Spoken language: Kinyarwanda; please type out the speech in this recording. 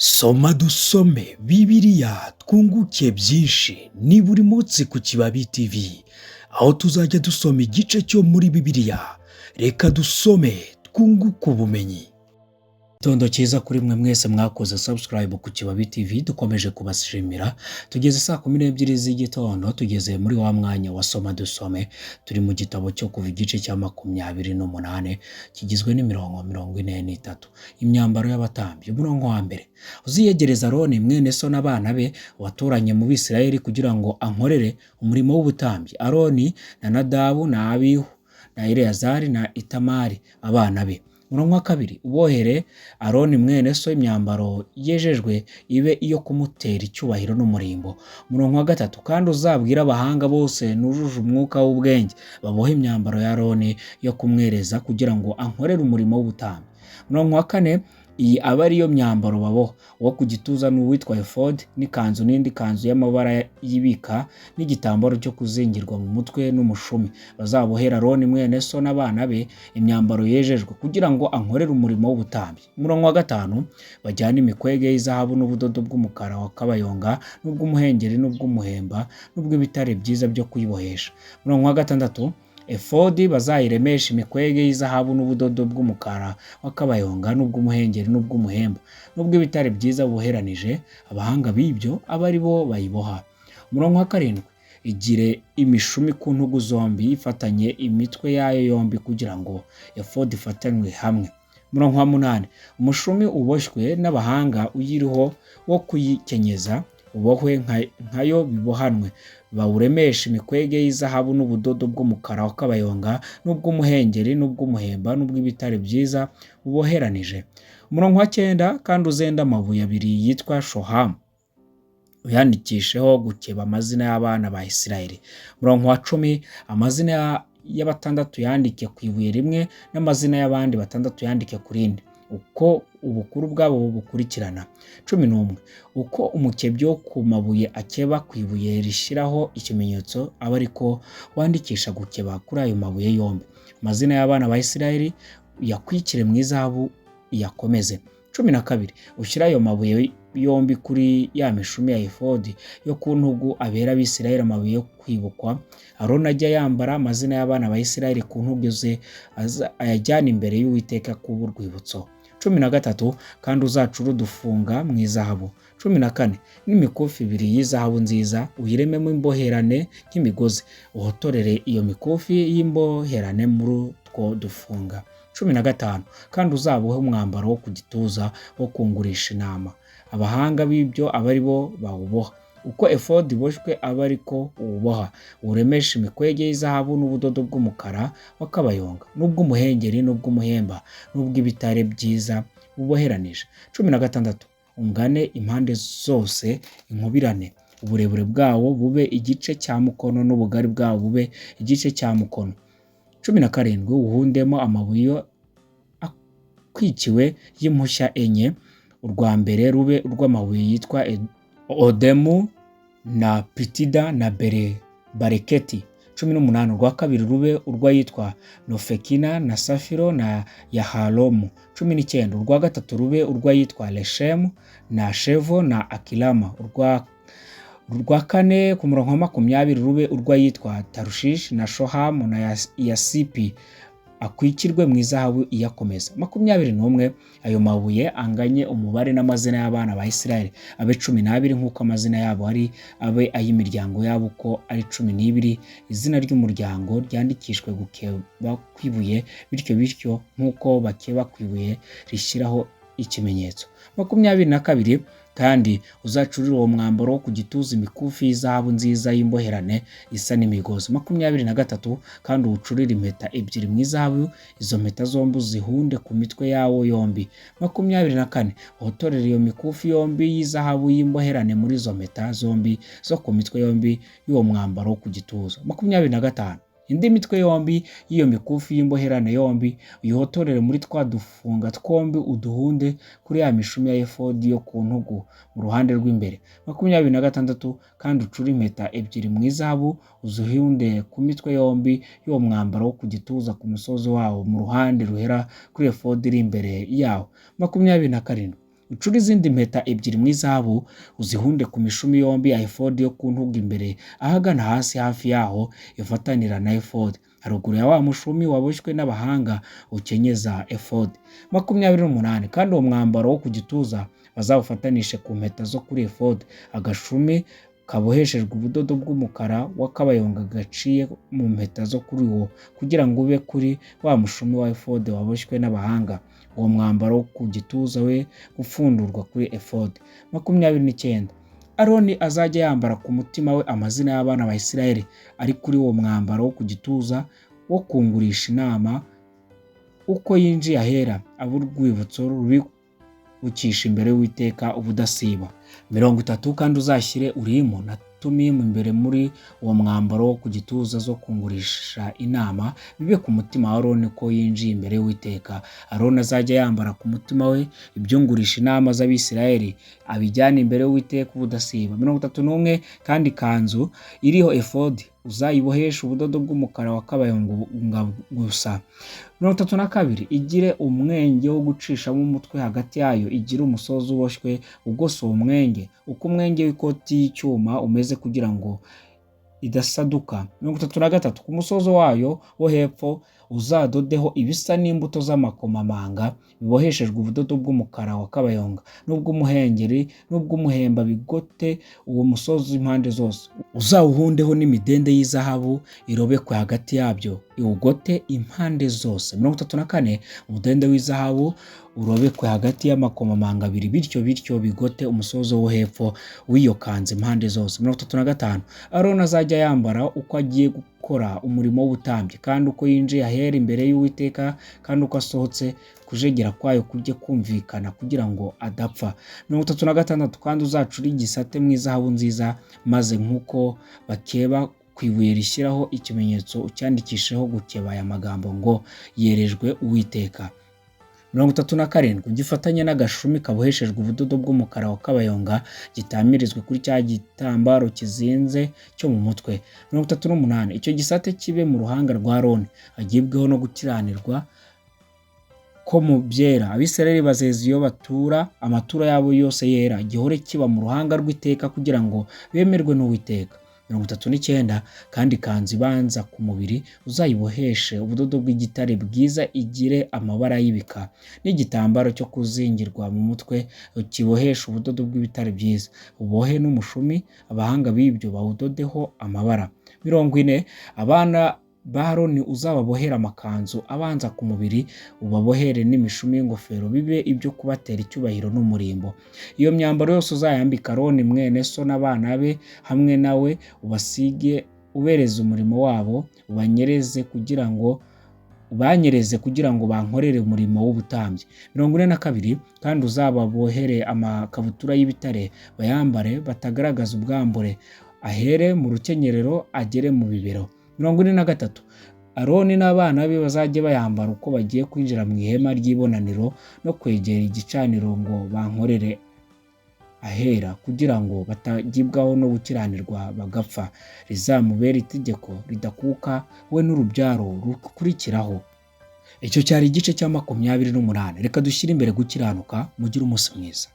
Soma dusome Bibiliya twunguke byinshi ni buri munsi ku Kibabi TV, aho tuzajya dusoma igice cyo muri Bibiliya. Reka dusome twunguke ubumenyi. Gitondo cyiza kuri mwe mwese mwakoze subscribe ku Kibabi TV, dukomeje kubashimira. Tugeze saa 12 z'igitondo, tugeze muri wa mwanya wa soma dusome. Turi mu gitabo cyo kuva igice cya 28 kigizwe n'imirongo 43. Imyambaro y'abatambyi, umurongo wa mbere. Uziyegereza Aroni mwene so n'abana be watoranye mu Bisirayeli kugira ngo ankorere umurimo w'ubutambyi. Aroni na Nadabu na Abihu na Eleyazari na Itamari abana be. Umurongo wa kabiri. Ubohere Aroni mwene so imyambaro yejejwe ibe iyo kumutera icyubahiro n'umurimbo. Umurongo wa gatatu. Kandi uzabwira abahanga bose nujuje umwuka w'ubwenge babohe imyambaro ya Aroni yo kumwereza kugira ngo ankorere umurimo w'ubutambyi. Umurongo wa kane. Iyi aba ariyo myambaro baboha: uwo ku gituza n'uwitwa efodi n'ikanzu n'indi kanzu y'amabara y'ibika n'igitambaro cyo kuzingirwa mu mutwe n'umushumi. Bazabohera Aroni mwene so n'abana be imyambaro yejejwe kugira ngo ankorere umurimo w'ubutambyi. Umurongo wa gatanu. Bajyana imikwege y'izahabu n'ubudodo bw'umukara wa kabayonga n'ubw'umuhengeri n'ubw'umuhemba n'ubw'ibitare byiza byo kuyibohesha. Umurongo wa gatandatu. Efodi bazayiremesha imikwege y'izahabu n'ubudodo bw'umukara w'akabayonga n'ubw'umuhengeri n'ubw'umuhemba n'ubw'ibitare byiza buheranije. Abahanga b'ibyo aba ari bo bayiboha. Umurongo wa karindwi. Igire imishumi ku ntugu zombi ifatanye imitwe yayo yombi kugira ngo efodi ifatanywe hamwe. Umurongo wa munani. Umushumi uboshywe n'abahanga uyiriho wo kuyikenyeza ubohwe nkayo bibohanwe. Bawuremesha imikwege y'izahabu n'ubudodo bw'umukara wa kabayonga n'ubw'umuhengeri n'ubw'umuhemba n'ubw'ibitare byiza buboheranije. Umurongo wa 9. Kandi uzenda amabuye abiri yitwa shohamu uyandikisheho gukeba amazina y'abana ba Isirayeli. Umurongo wa 10. Amazina y'abatandatu yandike ku ibuye rimwe n'amazina y'abandi batandatu yandike ku rindi, uko ubukuru bwabo bukurikirana. 11. Uko umukebyi wo ku mabuye akeba ku ibuye rishyiraho ikimenyetso aba ariko wandikisha gukeba kuri ayo mabuye yombi. Amazina y'abana ba Isirayeli yakwikire mu izahabu yakomeze. 12. Ushyira ayo mabuye yombi kuri ya mishumi ya efodi yo ku ntugu abera Abisirayeli amabuye yo kwibukwa. Aroni ajya yambara amazina y'abana ba Isirayeli ku ntugu ze ayajyana imbere y'Uwiteka kuba urwibutso. 13. Kandi uzacure udufunga mu izahabu. 14. N'imikufi ibiri y'izahabu nziza uyirememo imboherane nk'imigozi, uhotorere iyo mikufi y'imboherane muri utwo dufunga. 15. Kandi uzabohe umwambaro wo ku gituza wo kungurisha inama. Abahanga b'ibyo aba ari bo bawuboha. Uko efodi iboshywe aba ariko uwuboha. Uremesha imikwege y'izahabu n'ubudodo bw'umukara wa kabayonga n'ubw'umuhengeri n'ubw'umuhemba n'ubw'ibitare byiza buboheranije. 16. Ungane impande zose inkubirane, uburebure bwawo bube igice cya mukono n'ubugari bwawo bube igice cya mukono. 17. Uhundemo amabuye akwikiwe y'impushya enye, urwa mbere rube urw'amabuye yitwa odemu na pitida na bareketi. 18. Urwa kabiri rube urw'ayitwa nofekina na safiro na yahalomu. 19. Urwa gatatu rube urw'ayitwa leshemu na shevo na akilama. Urwa kane ku murongo wa 20 rube urw'ayitwa tarushishi na shohamu na yasipi akwikirwe mu izahabu iyakomeza. 21. Ayo mabuye anganye umubare n'amazina y'abana ba Isirayeli abe 12 nk'uko amazina yabo ari, abe ay'imiryango yabo uko ari 12. Izina ry'umuryango ryandikishwe gukeba kwibuye bityo nk'uko bakeba kwibuye rishyiraho ikimenyetso. 22. Kandi uzacurire uwo mwambaro wo ku gituza imikufi y'izahabu nziza y'imboherane isa n'imigozi. 23. Kandi uwucurire impeta ebyiri mu izahabu, izo mpeta zombi uzihunde ku mitwe yawo yombi. 24. Uhotorere iyo mikufi yombi y'izahabu y'imboherane muri izo mpeta zombi zo ku mitwe yombi y'uwo mwambaro wo ku gituza. 25. Indi mitwe yombi y'iyo mikufi y'imboherane yombi uyihotorere muri twa dufunga twombi, uduhunde kuri ya mishumi ya efodi yo ku ntugu mu ruhande rw'imbere. 26. Kandi ucure impeta ebyiri mu izahabu uzihunde ku mitwe yombi y'uwo mwambaro wo ku gituza ku musozi wawo mu ruhande ruhera kuri efodi iri imbere yawo. 27. ucure izindi mpeta ebyiri mu izahabu uzihunde ku mishumi yombi ya efodi yo ku ntugu imbere ahagana hasi hafi yaho ifatanira na efodi haruguru ya wa mushumi waboshywe n'abahanga ukenyeza efodi. 28 kandi uwo mwambaro wo ku gituza bazawufatanishe ku mpeta zo kuri efodi agashumi kaboheshejwe ubudodo bw'umukara w'akabayonga gaciye mu mpeta zo kuri wo kugira ngo ube kuri wa mushumi wa efodi waboshywe n'abahanga. Uwo mwambaro wo ku gituza we gupfundurwa kuri efodi. 29 Aroni azajya yambara ku mutima we amazina y'abana ba Isirayeli ari kuri uwo mwambaro wo ku gituza wo kungurisha inama uko yinjiye ahera aburwibutso rubikisha imbere y'Uwiteka ubudasiba. 30 kandi uzashyire Urimu na Tumimu imbere muri uwo mwambaro wo ku gituza zo kungurisha inama bibe ku mutima wa Aroni ko yinjiye imbere y'Uwiteka. Aroni azajya yambara ku mutima we ibyungurisha inama z'Abisirayeli abijyana imbere y'Uwiteka ubudasiba. 31 kandi kanzu iriho efodi uzayibohesha ubudodo bw'umukara w'akabayonga gusa. 32 igire umwenge wo gucishamo umutwe hagati yayo igire umusozi uboshywe ugose uwo mwenge uko umwenge w'ikoti y'icyuma umeze kugira ngo idasaduka. 33 ku musozo wayo wo hepfo uzadodeho ibisa n'imbuto z'amakomamanga biboheshejwe ubudodo bw'umukara w'akabayonga n'ubw'umuhengeri n'ubw'umuhemba bigote uwo musozi impande zose. Uzawuhundeho n'imidende y'izahabu irobekwe hagati yabyo iwugote impande zose. 34 umudende w'izahabu urobekwe hagati y'amakomamanga abiri bityo bigote umusozo wo hepfo w'iyo kanzu impande zose. 35 Aroni azajya yambara uko agiye gukora umurimo w'ubutambyi kandi uko yinjiye ahera imbere y'Uwiteka kandi uko asohotse kujegera kwayo kujye kumvikana kugira ngo adapfa. 36 kandi uzacura igisate mu izahabu nziza maze nk'uko bakeba ku ibuye rishyiraho ikimenyetso ucyandikisheho gukeba aya magambo ngo yerejwe Uwiteka. 37 gifatanye n'agashumi kaboheshejwe ubudodo bw'umukara w'akabayonga gitamirizwe kuri cya gitambaro kizinze cyo mu mutwe. 38 icyo gisate kibe mu ruhanga rwa Aroni agibweho no gukiranirwa ko mu byera Abisirayeli bazeza iyo batura amaturo yabo yose yera gihore kiba mu ruhanga rw'iteka kugira ngo bemerwe n'Uwiteka. 39 kandi kanzu ibanza ku mubiri uzayiboheshe ubudodo bw'igitare bwiza igire amabara y'ibika n'igitambaro cyo kuzingirwa mu mutwe kibohesha ubudodo bw'ibitare byiza ubohe n'umushumi abahanga b'ibyo bawudodeho amabara. 40 abana ba Aroni uzababohera amakanzu abanza ku mubiri ubabohere n'imishumi y'ingofero bibe ibyo kubatera icyubahiro n'umurimbo. Iyo myambaro yose uzayambika Aroni mwene so n'abana be hamwe nawe ubasige ubereze umurimo wabo ubanyereze kugira ngo bankorere umurimo w'ubutambyi. 42 kandi uzababohere amakabutura y'ibitare bayambare batagaragaza ubwambure ahere mu rukenyerero agere mu bibero. 43 Aroni n'abana be bazajye bayambara uko bagiye kwinjira mu ihema ry'ibonaniro no kwegera igicaniro ngo bankorere ahera kugira ngo batagibwaho no gukiranirwa bagapfa rizamubera itegeko ridakuka we n'urubyaro rukurikiraho. Icyo cyari igice cya 28. Reka dushyire imbere gukiranuka mugire umunsi mwiza.